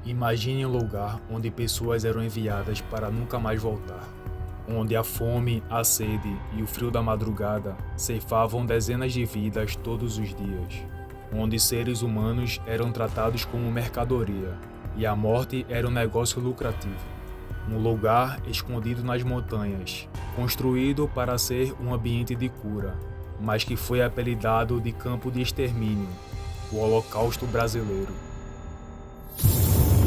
Imagine um lugar onde pessoas eram enviadas para nunca mais voltar, onde a fome, a sede e o frio da madrugada ceifavam dezenas de vidas todos os dias, onde seres humanos eram tratados como mercadoria e a morte era um negócio lucrativo. Um lugar escondido nas montanhas, construído para ser um ambiente de cura, mas que foi apelidado de campo de extermínio, o Holocausto Brasileiro.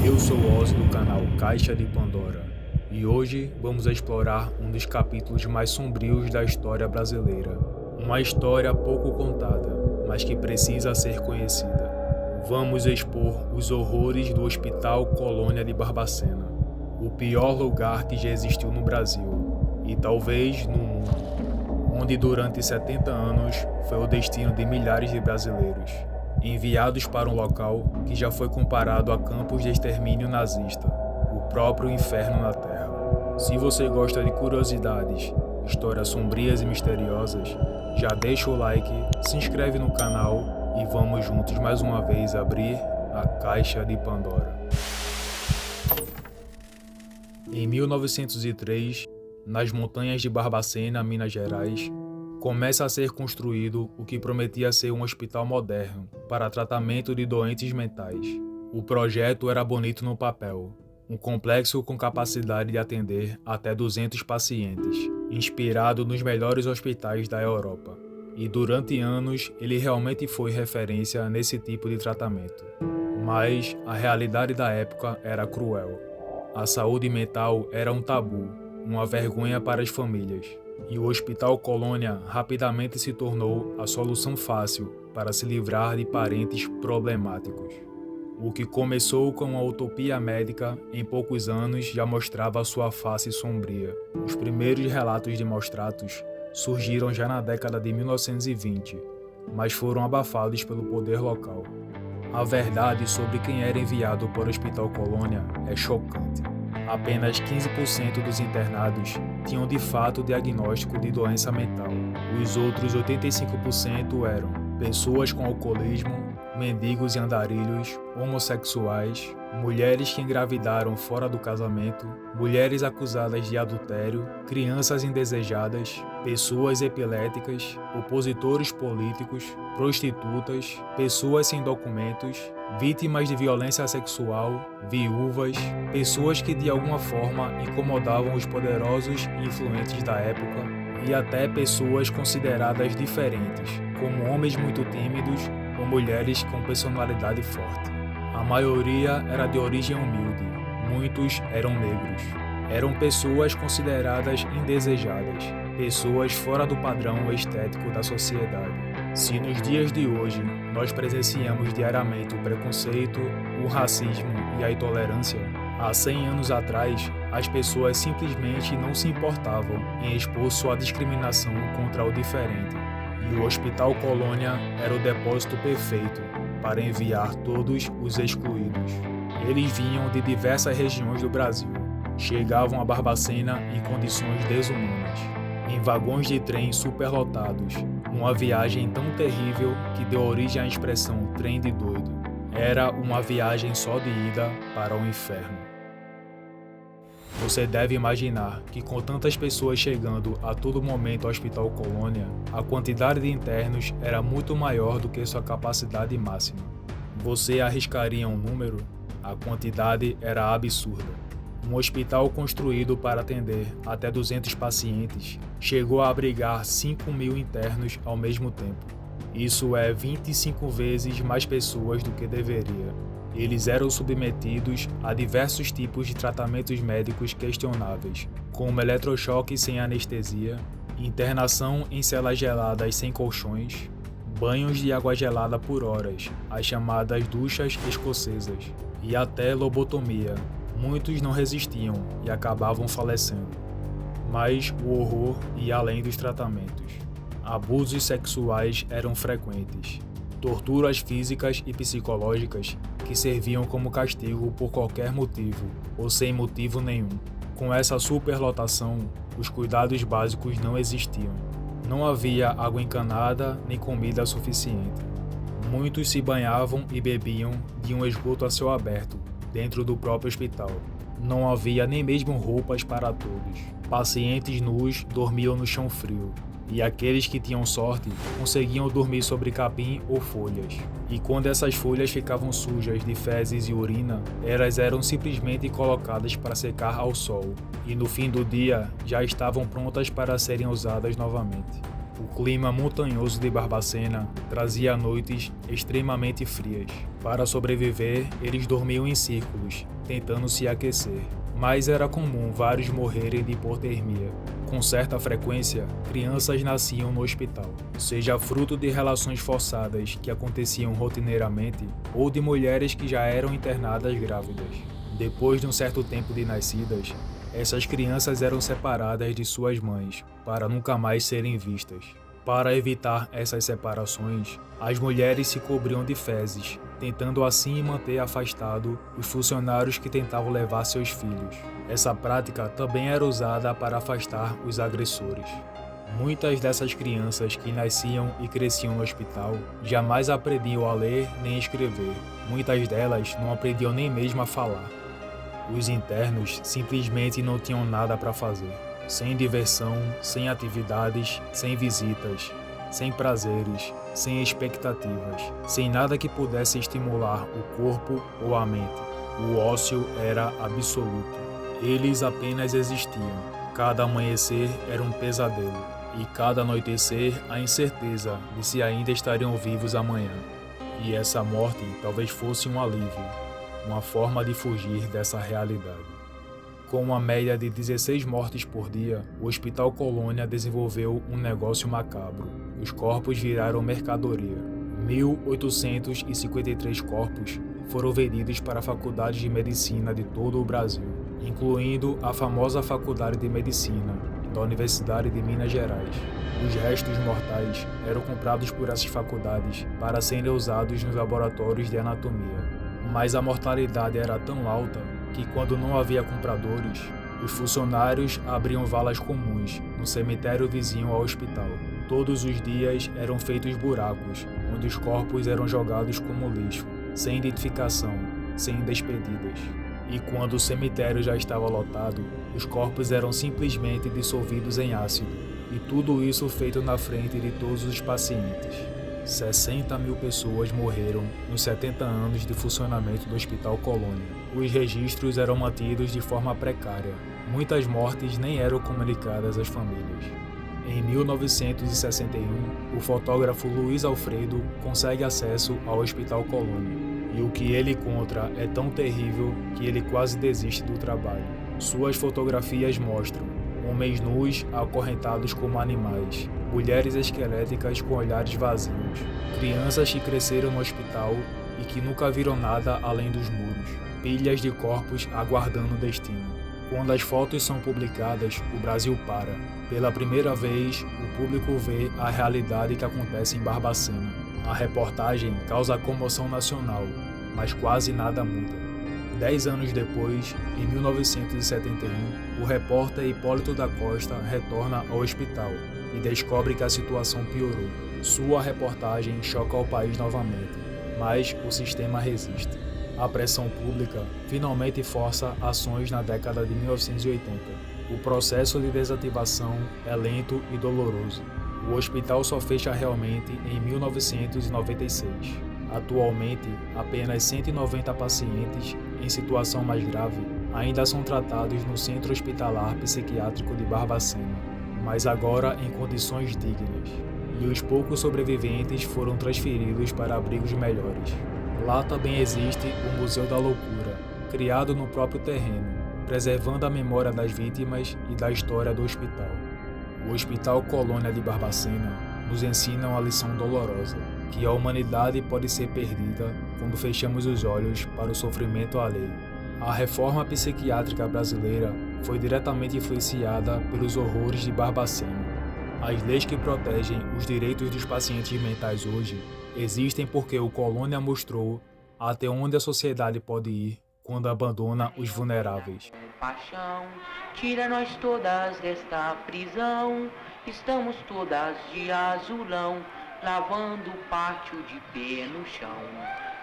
Eu sou o Ozzy do canal Caixa de Pandora e hoje vamos explorar um dos capítulos mais sombrios da história brasileira. Uma história pouco contada, mas que precisa ser conhecida. Vamos expor os horrores do Hospital Colônia de Barbacena, o pior lugar que já existiu no Brasil e talvez no mundo, onde durante 70 anos foi o destino de milhares de brasileiros, enviados para um local que já foi comparado a campos de extermínio nazista, o próprio inferno na Terra. Se você gosta de curiosidades, histórias sombrias e misteriosas, já deixa o like, se inscreve no canal e vamos juntos mais uma vez abrir a Caixa de Pandora. Em 1903, nas montanhas de Barbacena, Minas Gerais, começa a ser construído o que prometia ser um hospital moderno para tratamento de doentes mentais. O projeto era bonito no papel, um complexo com capacidade de atender até 200 pacientes, inspirado nos melhores hospitais da Europa. E durante anos ele realmente foi referência nesse tipo de tratamento. Mas a realidade da época era cruel. A saúde mental era um tabu, uma vergonha para as famílias. E o Hospital Colônia rapidamente se tornou a solução fácil para se livrar de parentes problemáticos. O que começou com uma utopia médica, em poucos anos já mostrava sua face sombria. Os primeiros relatos de maus-tratos surgiram já na década de 1920, mas foram abafados pelo poder local. A verdade sobre quem era enviado para o Hospital Colônia é chocante. Apenas 15% dos internados tinham de fato diagnóstico de doença mental. Os outros 85% eram pessoas com alcoolismo, mendigos e andarilhos, homossexuais, mulheres que engravidaram fora do casamento, mulheres acusadas de adultério, crianças indesejadas, pessoas epiléticas, opositores políticos, prostitutas, pessoas sem documentos, vítimas de violência sexual, viúvas, pessoas que de alguma forma incomodavam os poderosos e influentes da época, e até pessoas consideradas diferentes, como homens muito tímidos ou mulheres com personalidade forte. A maioria era de origem humilde, muitos eram negros. Eram pessoas consideradas indesejadas, pessoas fora do padrão estético da sociedade. Se nos dias de hoje nós presenciamos diariamente o preconceito, o racismo e a intolerância, há 100 anos atrás as pessoas simplesmente não se importavam em expor sua discriminação contra o diferente. E o Hospital Colônia era o depósito perfeito para enviar todos os excluídos. Eles vinham de diversas regiões do Brasil, chegavam a Barbacena em condições desumanas, em vagões de trem superlotados, uma viagem tão terrível que deu origem à expressão trem de doido. Era uma viagem só de ida para o inferno. Você deve imaginar que com tantas pessoas chegando a todo momento ao Hospital Colônia, a quantidade de internos era muito maior do que sua capacidade máxima. Você arriscaria um número? A quantidade era absurda. Um hospital construído para atender até 200 pacientes chegou a abrigar 5.000 internos ao mesmo tempo. Isso é 25 vezes mais pessoas do que deveria. Eles eram submetidos a diversos tipos de tratamentos médicos questionáveis, como eletrochoque sem anestesia, internação em celas geladas sem colchões, banhos de água gelada por horas, as chamadas duchas escocesas, e até lobotomia. Muitos não resistiam e acabavam falecendo. Mas o horror ia além dos tratamentos. Abusos sexuais eram frequentes. Torturas físicas e psicológicas que serviam como castigo por qualquer motivo ou sem motivo nenhum. Com essa superlotação, os cuidados básicos não existiam. Não havia água encanada nem comida suficiente. Muitos se banhavam e bebiam de um esgoto a céu aberto, dentro do próprio hospital. Não havia nem mesmo roupas para todos. Pacientes nus dormiam no chão frio, e aqueles que tinham sorte conseguiam dormir sobre capim ou folhas. E quando essas folhas ficavam sujas de fezes e urina, elas eram simplesmente colocadas para secar ao sol, e no fim do dia já estavam prontas para serem usadas novamente. O clima montanhoso de Barbacena trazia noites extremamente frias. Para sobreviver, eles dormiam em círculos, tentando se aquecer. Mas era comum vários morrerem de hipotermia. Com certa frequência, crianças nasciam no hospital, seja fruto de relações forçadas que aconteciam rotineiramente ou de mulheres que já eram internadas grávidas. Depois de um certo tempo de nascidas, essas crianças eram separadas de suas mães, para nunca mais serem vistas. Para evitar essas separações, as mulheres se cobriam de fezes, tentando assim manter afastado os funcionários que tentavam levar seus filhos. Essa prática também era usada para afastar os agressores. Muitas dessas crianças que nasciam e cresciam no hospital jamais aprendiam a ler nem escrever. Muitas delas não aprendiam nem mesmo a falar. Os internos simplesmente não tinham nada para fazer. Sem diversão, sem atividades, sem visitas, sem prazeres, sem expectativas, sem nada que pudesse estimular o corpo ou a mente. O ócio era absoluto. Eles apenas existiam. Cada amanhecer era um pesadelo, e cada anoitecer a incerteza de se ainda estariam vivos amanhã. E essa morte talvez fosse um alívio. Uma forma de fugir dessa realidade. Com uma média de 16 mortes por dia, o Hospital Colônia desenvolveu um negócio macabro. Os corpos viraram mercadoria. 1.853 corpos foram vendidos para faculdades de medicina de todo o Brasil, incluindo a famosa Faculdade de Medicina da Universidade de Minas Gerais. Os restos mortais eram comprados por essas faculdades para serem usados nos laboratórios de anatomia. Mas a mortalidade era tão alta que, quando não havia compradores, os funcionários abriam valas comuns no cemitério vizinho ao hospital. Todos os dias eram feitos buracos, onde os corpos eram jogados como lixo, sem identificação, sem despedidas. E quando o cemitério já estava lotado, os corpos eram simplesmente dissolvidos em ácido, e tudo isso feito na frente de todos os pacientes. 60 mil pessoas morreram nos 70 anos de funcionamento do Hospital Colônia. Os registros eram mantidos de forma precária. Muitas mortes nem eram comunicadas às famílias. Em 1961, o fotógrafo Luiz Alfredo consegue acesso ao Hospital Colônia. E o que ele encontra é tão terrível que ele quase desiste do trabalho. Suas fotografias mostram homens nus acorrentados como animais, mulheres esqueléticas com olhares vazios, crianças que cresceram no hospital e que nunca viram nada além dos muros, pilhas de corpos aguardando o destino. Quando as fotos são publicadas, o Brasil para. Pela primeira vez, o público vê a realidade que acontece em Barbacena. A reportagem causa comoção nacional, mas quase nada muda. 10 anos depois, em 1971, o repórter Hipólito da Costa retorna ao hospital e descobre que a situação piorou. Sua reportagem choca o país novamente, mas o sistema resiste. A pressão pública finalmente força ações na década de 1980. O processo de desativação é lento e doloroso. O hospital só fecha realmente em 1996. Atualmente, apenas 190 pacientes em situação mais grave ainda são tratados no Centro Hospitalar Psiquiátrico de Barbacena, mas agora em condições dignas, e os poucos sobreviventes foram transferidos para abrigos melhores. Lá também existe o Museu da Loucura, criado no próprio terreno, preservando a memória das vítimas e da história do hospital. O Hospital Colônia de Barbacena nos ensina uma lição dolorosa, que a humanidade pode ser perdida quando fechamos os olhos para o sofrimento alheio. A reforma psiquiátrica brasileira foi diretamente influenciada pelos horrores de Barbacena. As leis que protegem os direitos dos pacientes mentais hoje existem porque o Colônia mostrou até onde a sociedade pode ir quando abandona os vulneráveis. Paixão, tira nós todas desta prisão, estamos todas de azulão, lavando o pátio de pé no chão.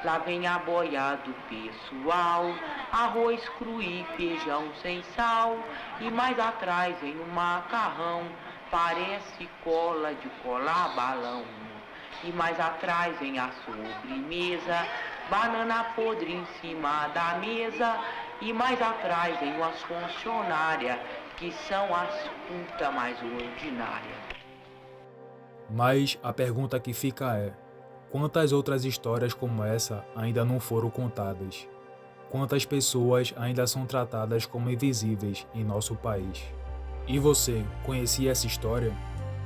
Lá vem a boia do pessoal, arroz cru e feijão sem sal. E mais atrás vem um macarrão, parece cola de colar balão. E mais atrás vem a sobremesa, banana podre em cima da mesa. E mais atrás vem umas funcionárias, que são as putas mais ordinárias. Mas a pergunta que fica é: quantas outras histórias como essa ainda não foram contadas? Quantas pessoas ainda são tratadas como invisíveis em nosso país? E você conhecia essa história?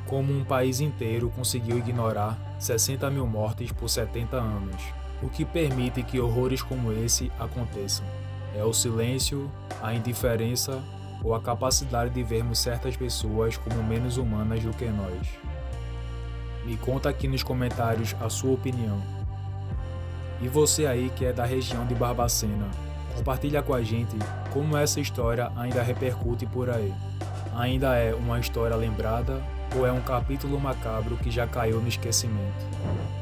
Como um país inteiro conseguiu ignorar 60 mil mortes por 70 anos? O que permite que horrores como esse aconteçam? É o silêncio, a indiferença ou a capacidade de vermos certas pessoas como menos humanas do que nós? Me conta aqui nos comentários a sua opinião. E você aí que é da região de Barbacena, compartilha com a gente como essa história ainda repercute por aí. Ainda é uma história lembrada ou é um capítulo macabro que já caiu no esquecimento?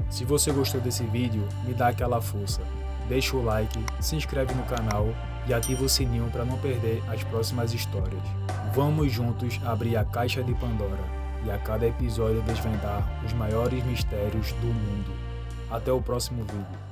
Se você gostou desse vídeo, me dá aquela força. Deixa o like, se inscreve no canal e ativa o sininho para não perder as próximas histórias. Vamos juntos abrir a caixa de Pandora e a cada episódio desvendar os maiores mistérios do mundo. Até o próximo vídeo.